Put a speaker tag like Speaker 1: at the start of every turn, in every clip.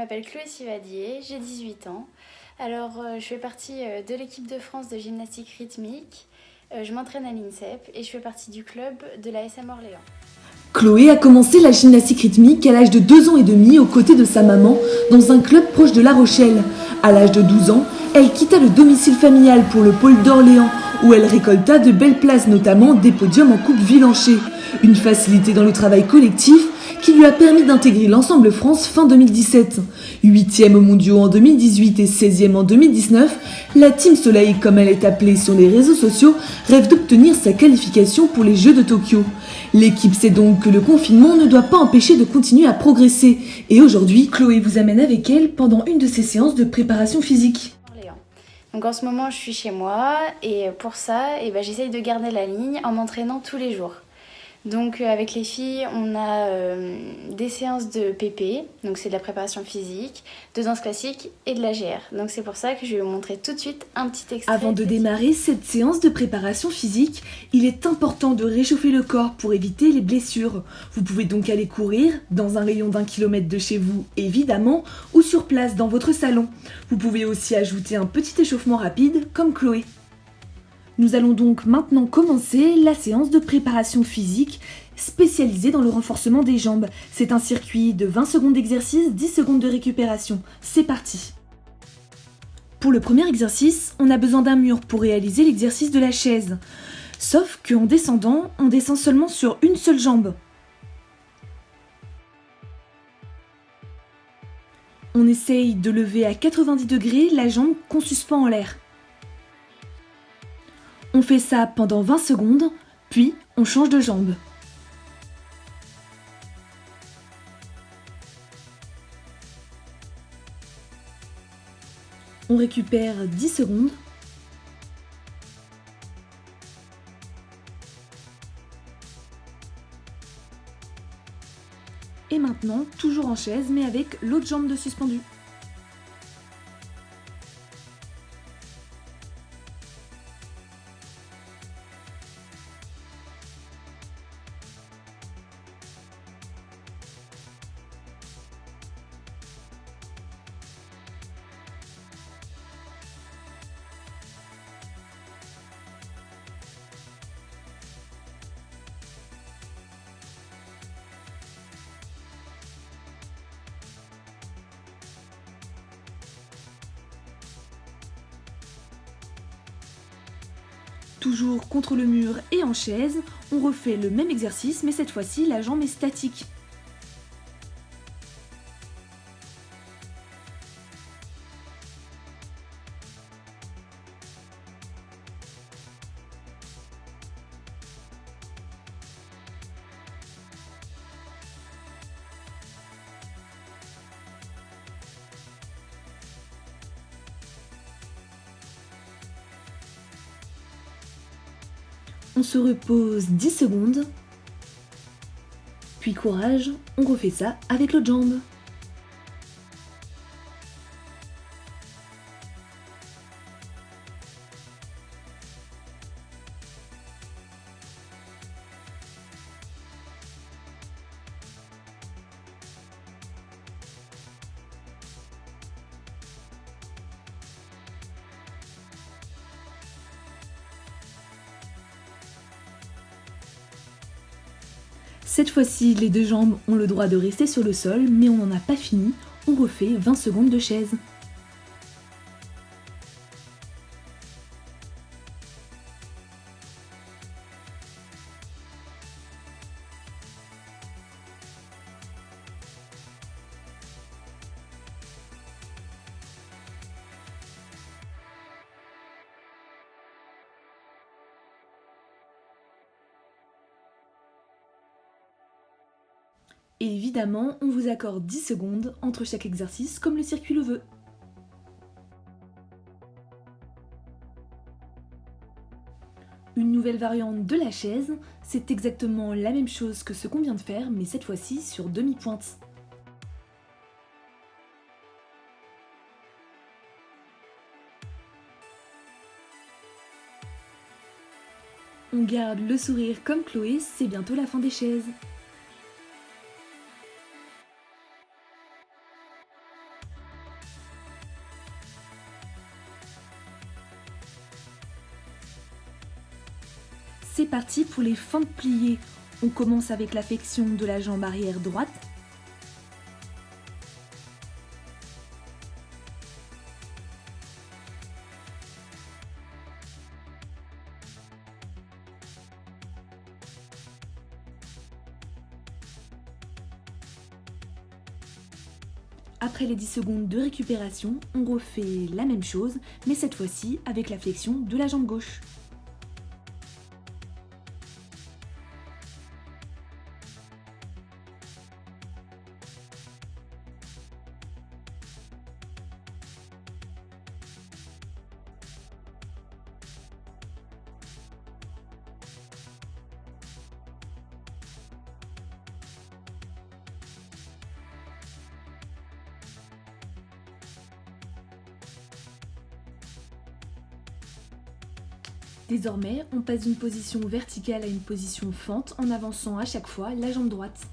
Speaker 1: m'appelle Chloé Sivadier, j'ai 18 ans. Je fais partie de l'équipe de France de gymnastique rythmique. Je m'entraîne à l'INSEP et je fais partie du club de la SM Orléans.
Speaker 2: Chloé a commencé la gymnastique rythmique à l'âge de 2 ans et demi aux côtés de sa maman dans un club proche de La Rochelle. À l'âge de 12 ans, elle quitta le domicile familial pour le pôle d'Orléans où elle récolta de belles places, notamment des podiums en Coupe Villancher. Une facilité dans le travail collectif qui lui a permis d'intégrer l'Ensemble France fin 2017. 8e aux mondiaux en 2018 et 16e en 2019, la Team Soleil, comme elle est appelée sur les réseaux sociaux, rêve d'obtenir sa qualification pour les Jeux de Tokyo. L'équipe sait donc que le confinement ne doit pas empêcher de continuer à progresser. Et aujourd'hui, Chloé vous amène avec elle pendant une de ses séances de préparation physique.
Speaker 1: Orléans. Donc en ce moment, je suis chez moi et pour ça, j'essaye de garder la ligne en m'entraînant tous les jours. Donc avec les filles, on a des séances de PP, donc c'est de la préparation physique, de danse classique et de la GR. Donc c'est pour ça que je vais vous montrer tout de suite un petit extrait.
Speaker 2: Avant de démarrer cette séance de préparation physique, il est important de réchauffer le corps pour éviter les blessures. Vous pouvez donc aller courir dans un rayon d'1 kilomètre de chez vous, évidemment, ou sur place dans votre salon. Vous pouvez aussi ajouter un petit échauffement rapide comme Chloé. Nous allons donc maintenant commencer la séance de préparation physique spécialisée dans le renforcement des jambes. C'est un circuit de 20 secondes d'exercice, 10 secondes de récupération. C'est parti! Pour le premier exercice, on a besoin d'un mur pour réaliser l'exercice de la chaise. Sauf qu'en descendant, on descend seulement sur une seule jambe. On essaye de lever à 90 degrés la jambe qu'on suspend en l'air. On fait ça pendant 20 secondes, puis on change de jambe. On récupère 10 secondes. Et maintenant, toujours en chaise, mais avec l'autre jambe de suspendu. Toujours contre le mur et en chaise, on refait le même exercice, mais cette fois-ci, la jambe est statique. On se repose 10 secondes, puis courage, on refait ça avec l'autre jambe. Cette fois-ci, les deux jambes ont le droit de rester sur le sol, mais on n'en a pas fini, on refait 20 secondes de chaise. Et évidemment, on vous accorde 10 secondes entre chaque exercice comme le circuit le veut. Une nouvelle variante de la chaise, c'est exactement la même chose que ce qu'on vient de faire, mais cette fois-ci sur demi-pointe. On garde le sourire comme Chloé, c'est bientôt la fin des chaises. c'est parti pour les fentes pliées. On commence avec la flexion de la jambe arrière droite. Après les 10 secondes de récupération, on refait la même chose, mais cette fois-ci avec la flexion de la jambe gauche. Désormais, on passe d'une position verticale à une position fente en avançant à chaque fois la jambe droite.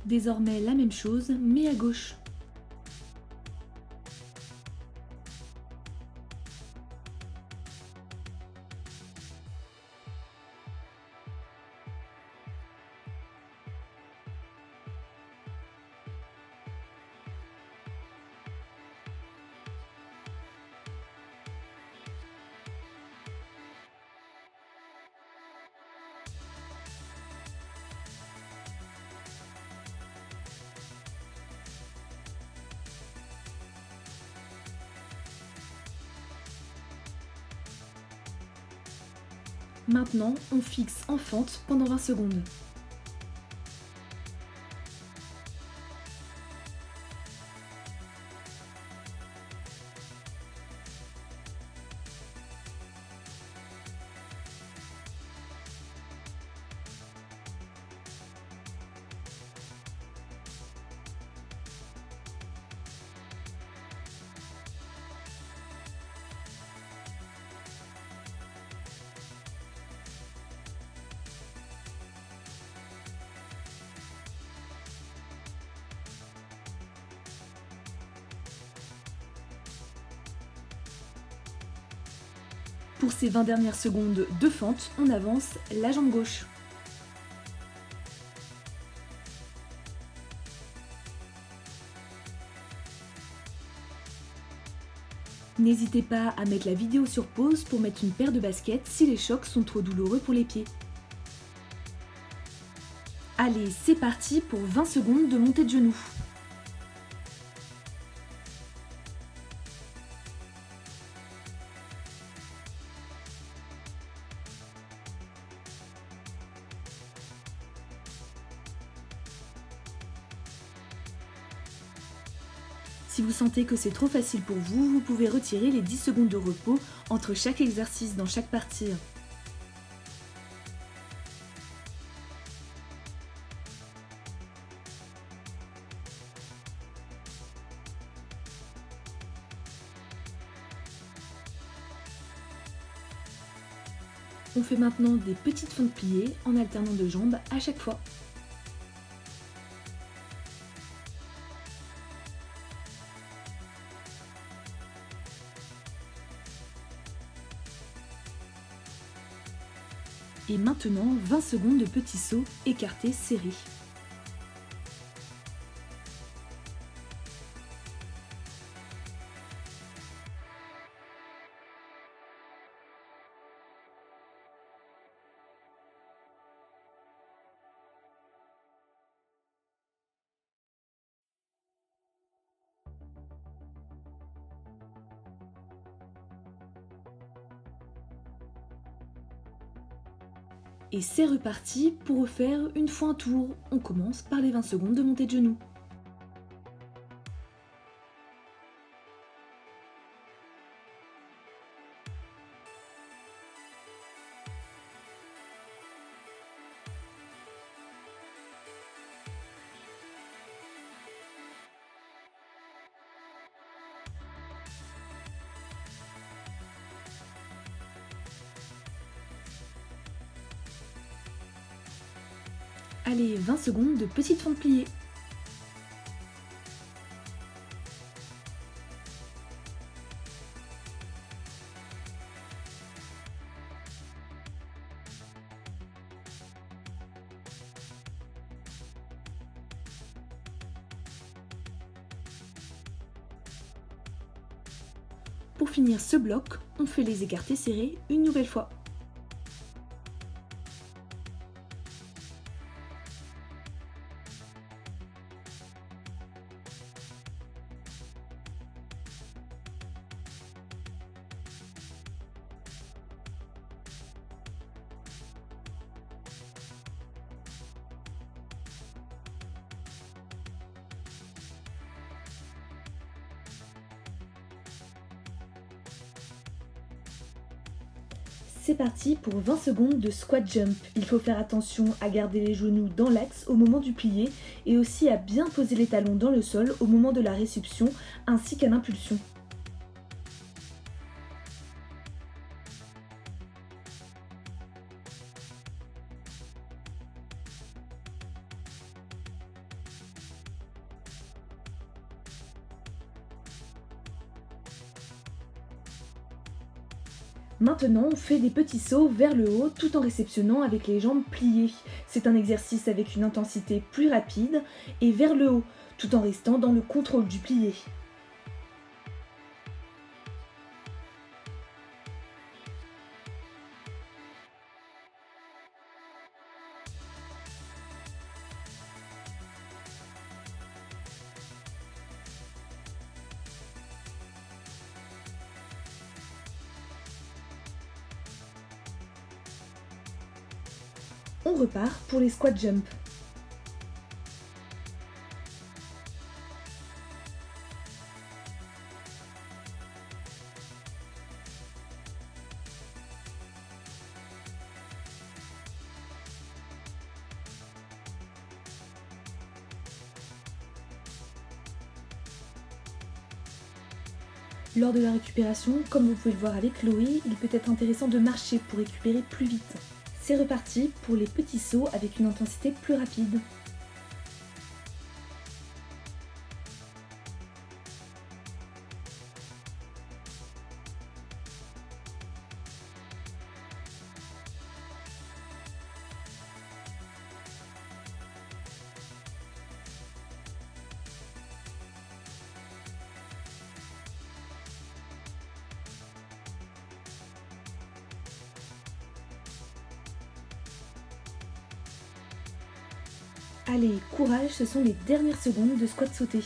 Speaker 2: Désormais la même chose, mais à gauche. Maintenant, on fixe en fente pendant 20 secondes. Pour ces 20 dernières secondes de fente, on avance la jambe gauche. N'hésitez pas à mettre la vidéo sur pause pour mettre une paire de baskets si les chocs sont trop douloureux pour les pieds. Allez, c'est parti pour 20 secondes de montée de genoux. Si vous sentez que c'est trop facile pour vous, vous pouvez retirer les 10 secondes de repos entre chaque exercice dans chaque partie. On fait maintenant des petites fentes pliées en alternant de jambes à chaque fois. Et maintenant, 20 secondes de petits sauts écartés serrés. Et c'est reparti pour refaire une fois un tour. On commence par les 20 secondes de montée de genoux. Allez, 20 secondes de petites fentes pliées. Pour finir ce bloc, on fait les écartés serrés une nouvelle fois. C'est parti pour 20 secondes de squat jump. Il faut faire attention à garder les genoux dans l'axe au moment du plié et aussi à bien poser les talons dans le sol au moment de la réception ainsi qu'à l'impulsion. Maintenant, on fait des petits sauts vers le haut tout en réceptionnant avec les jambes pliées. C'est un exercice avec une intensité plus rapide et vers le haut, tout en restant dans le contrôle du plié. On repart pour les squat jump. Lors de la récupération, comme vous pouvez le voir avec Chloé, il peut être intéressant de marcher pour récupérer plus vite. C'est reparti pour les petits sauts avec une intensité plus rapide. Allez, courage, ce sont les dernières secondes de squat sauté.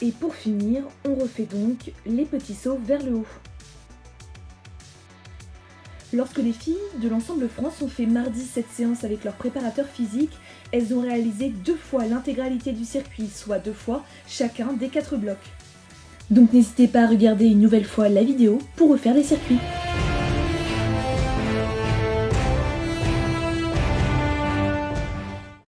Speaker 2: Et pour finir, on refait donc les petits sauts vers le haut. Lorsque les filles de l'Ensemble France ont fait mardi cette séance avec leur préparateur physique, elles ont réalisé 2 fois l'intégralité du circuit, soit 2 fois chacun des 4 blocs. Donc n'hésitez pas à regarder une nouvelle fois la vidéo pour refaire les circuits.